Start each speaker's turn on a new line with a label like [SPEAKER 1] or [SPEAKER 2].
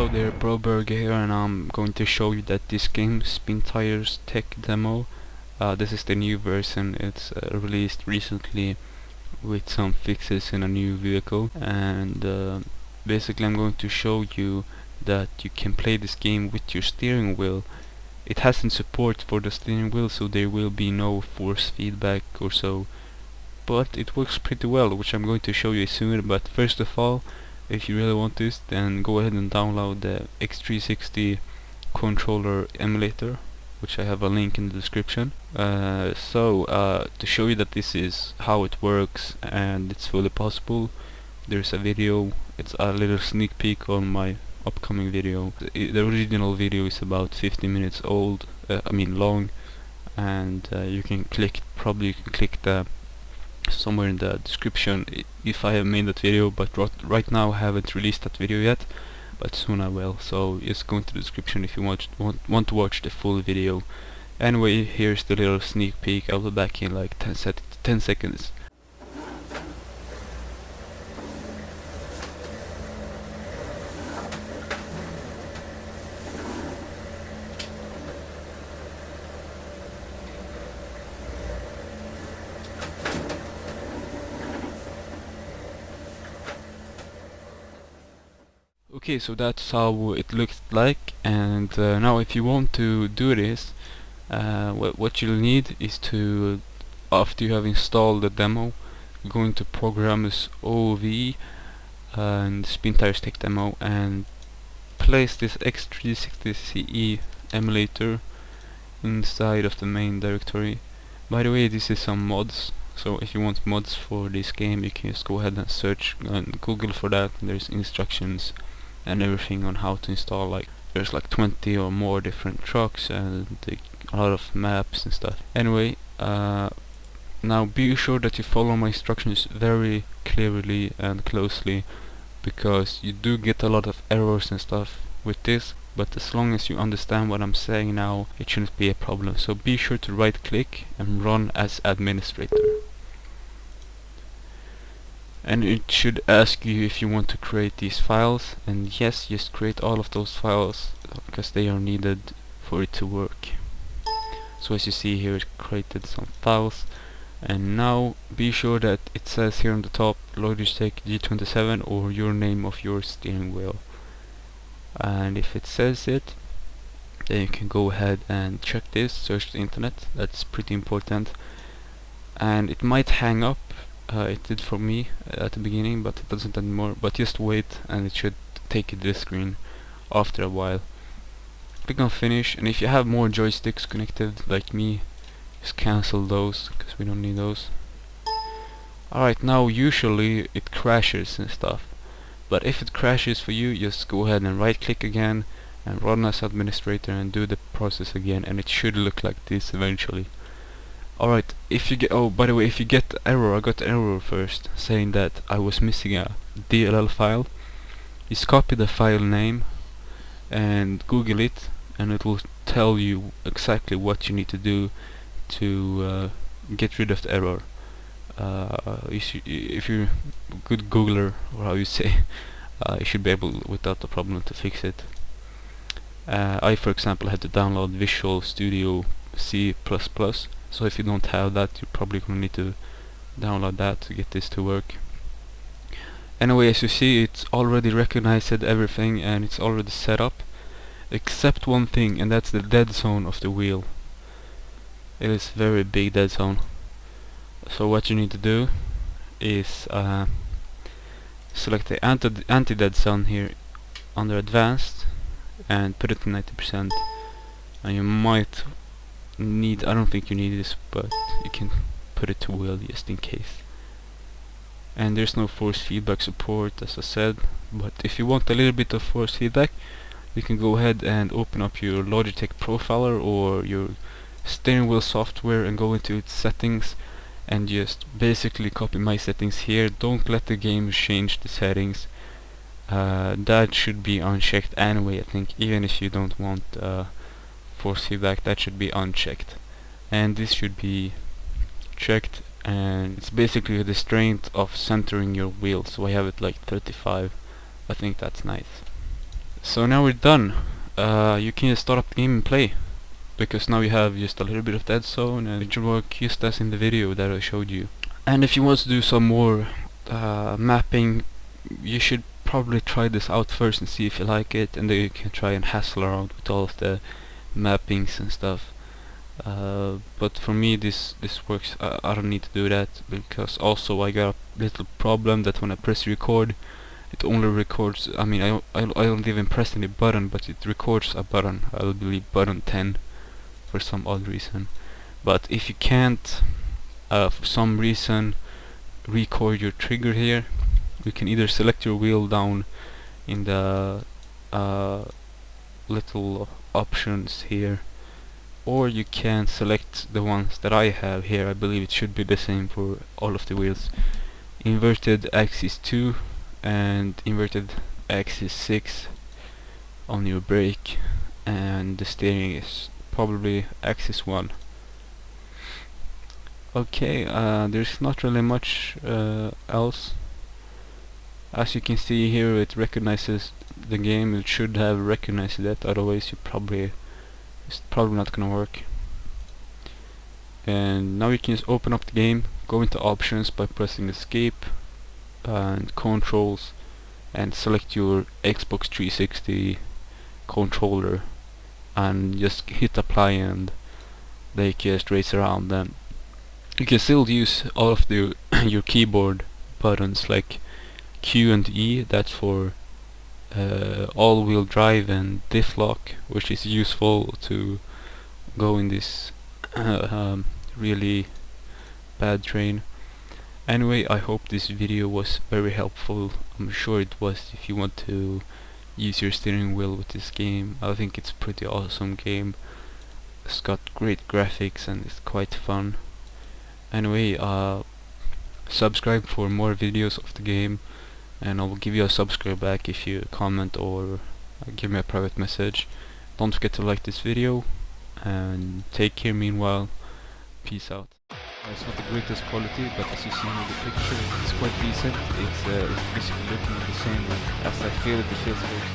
[SPEAKER 1] Hello there, broburga here, and I'm going to show you that this game, Spintires Tech Demo, this is the new version. It's released recently with some fixes in a new vehicle, and basically I'm going to show you that you can play this game with your steering wheel. It hasn't support for the steering wheel, so there will be no force feedback or so, but it works pretty well, which I'm going to show you soon. But first of all, if you really want this, then go ahead and download the X360 controller emulator, which I have a link in the description. To show you that this is how it works and it's fully possible, there's a video. It's a little sneak peek on my upcoming video. The original video is about 50 minutes old, long, and you can click the somewhere in the description if I have made that video, but right now I haven't released that video yet, but soon I will. So just go into the description if you want to watch the full video. Anyway, here's the little sneak peek. I'll be back in like 10 seconds. Okay, so that's how it looks like, and now if you want to do this, what you'll need is to, after you have installed the demo, go into programs Oovee and Spintires Tech Demo and place this X360 emulator inside of the main directory. By the way, this is some mods, so if you want mods for this game, you can just go ahead and search on Google for that, and there's instructions and everything on how to install. Like there's like 20 or more different trucks and a lot of maps and stuff. Anyway, now be sure that you follow my instructions very clearly and closely, because you do get a lot of errors and stuff with this, but as long as you understand what I'm saying now, it shouldn't be a problem. So be sure to right click and run as administrator. And it should ask you if you want to create these files, and yes, just create all of those files because they are needed for it to work. So as you see here, it created some files, and now be sure that it says here on the top Logitech G27 or your name of your steering wheel, and if it says it, then you can go ahead and check this, search the internet. That's pretty important, and it might hang up. It did for me at the beginning, but it doesn't anymore. But just wait and it should take you to the screen after a while. Click on finish, and if you have more joysticks connected like me, just cancel those because we don't need those. Alright, now usually it crashes and stuff, but if it crashes for you, just go ahead and right click again and run as administrator and do the process again, and it should look like this eventually. Alright, if you get, oh by the way, if you get error, I got error first saying that I was missing a DLL file, just copy the file name and Google it, and it will tell you exactly what you need to do to get rid of the error. If you're a good Googler, or how you say, you should be able without a problem to fix it. I, for example, had to download Visual Studio C++. So if you don't have that, you're probably gonna need to download that to get this to work. Anyway, as you see, it's already recognized everything and it's already set up, except one thing, and that's the dead zone of the wheel. It is very big dead zone. So what you need to do is select the anti-dead zone here under advanced and put it to 90%, and you might need, I don't think you need this, but you can put it to wheel just in case. And there's no force feedback support, as I said, but if you want a little bit of force feedback, you can go ahead and open up your Logitech profiler or your steering wheel software and go into its settings and just basically copy my settings here. Don't let the game change the settings. That should be unchecked anyway, I think, even if you don't want force feedback, that should be unchecked, and this should be checked, and it's basically the strength of centering your wheel. So I have it like 35. I think that's nice. So now we're done. You can start up the game and play, because now you have just a little bit of dead zone and it should work just as in the video that I showed you. And if you want to do some more mapping, you should probably try this out first and see if you like it, and then you can try and hassle around with all of the mappings and stuff. But for me this works. I don't need to do that, because also I got a little problem that when I press record, it only records, I mean I don't even press any button, but it records a button, I believe button 10, for some odd reason. But if you can't for some reason record your trigger here, you can either select your wheel down in the little options here, or you can select the ones that I have here. I believe it should be the same for all of the wheels. Inverted axis 2 and inverted axis 6 on your brake, and the steering is probably axis 1. Okay, there's not really much else. As you can see here, it recognizes the game. It should have recognized that, otherwise it's probably not gonna work. And now you can just open up the game, go into options by pressing escape and controls, and select your Xbox 360 controller and just hit apply, and they just race around. Then you can still use all of the your keyboard buttons like Q and E, that's for all-wheel drive and diff lock, which is useful to go in this really bad terrain. Anyway, I hope this video was very helpful. I'm sure it was if you want to use your steering wheel with this game. I think it's a pretty awesome game. It's got great graphics and it's quite fun. Anyway, subscribe for more videos of the game, and I will give you a subscribe back if you comment or give me a private message. Don't forget to like this video, and take care meanwhile. Peace out. It's not the greatest quality, but as you see in the picture, it's quite decent. It's basically looking the same as I feel it feels good.